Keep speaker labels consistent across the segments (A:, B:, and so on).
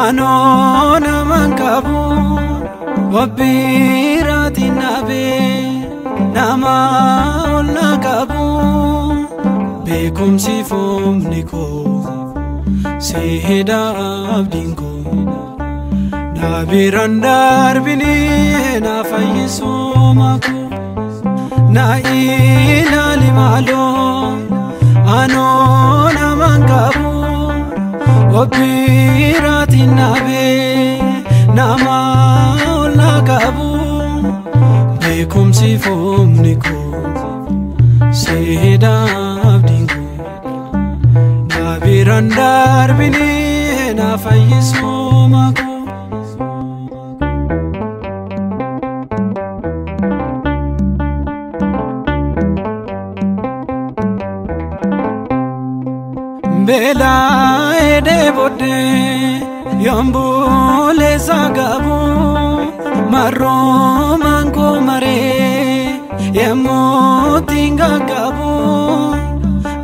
A: Anona mankabu wabirati nabe nama ola kabu bekum sifum niko seheda abdingo nabirandar bini na fayisu maku na ila limalo anona mankabu wabirati nabe nama ola kabu bekum sifum niko seheda abdingo nabirandar bini na fayisu maku Bela ede bode yambule sagabu maro mango mare yamutinga gabu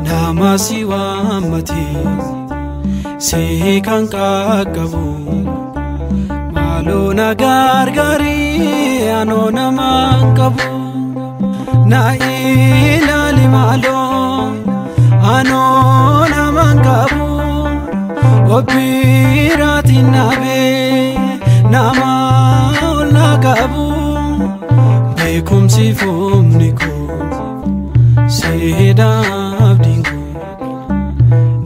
A: namasiwa mati sekanka gabu malo nagargari anona mangabu na ilali malo anona mangabu wabirati nabe nama ola kabu bekum sifum niko seheda abdingo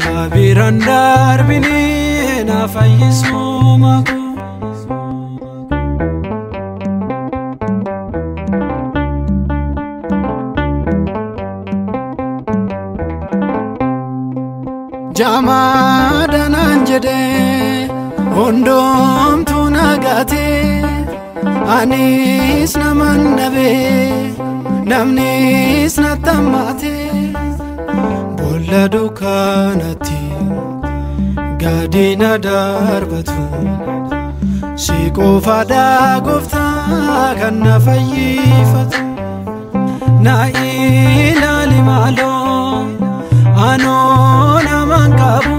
A: nabirandar bini na fayisu maku Jamadan anjede ondom tunagate anis naman nabe namnis natamate bolla dukanati gadina darbatu siko fada gofta kanna fayyifatu na ilali malo anona mankabu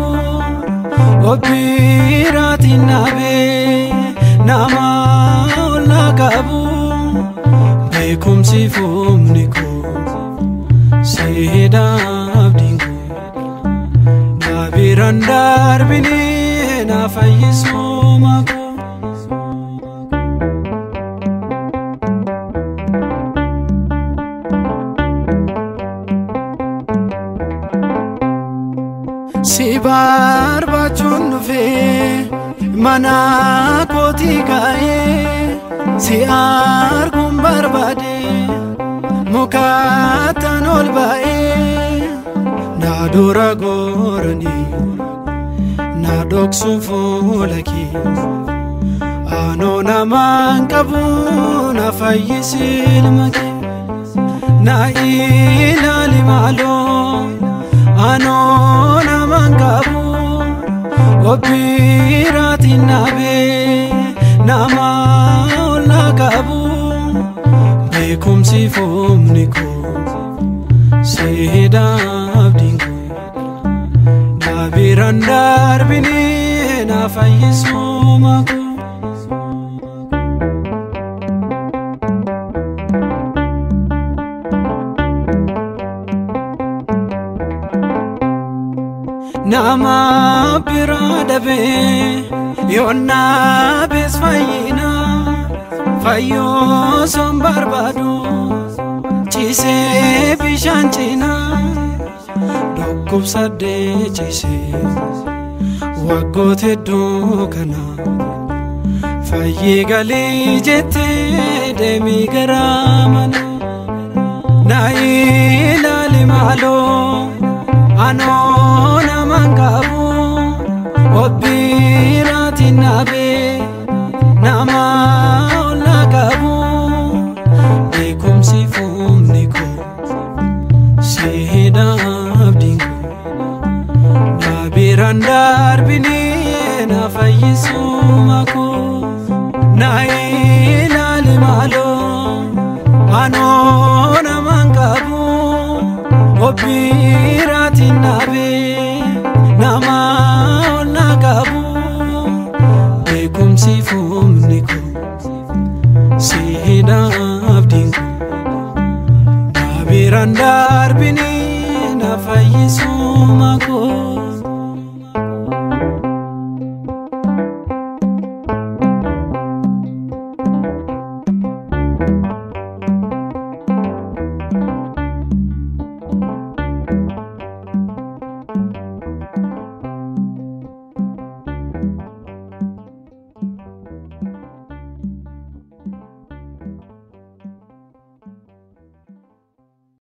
A: wabirati nabe nama ola kabu bekum sifum niko seheda abdingo nabirandar bini na fayisu maku Sibar bachun fe mana koti gaye siar gumbar bade mukatan ol bae na dura gorani na doksu fulaki anona mankabu na fayisil maki na ilali malo anona mangabu wabirati nabe nama ola kabu bekum sifum niko seheda abdingo nabirandar bini na fayisu maku Nama biradabe yonna bes fayina fayo sombarbadu chise bishanchina dokub sade chise wagote dokana fayi gali jete demi garamana na ilali malo anona mangabu wabirati nabe nama ola kabu bekum sifum niko seheda abdingo nabirandar bini na fayisu maku na ilali malo anona mangabu wabirati nabe nama ola kabu deemsifuumni koo seenaa abdiin koo na biraan darbinii na fayyisuma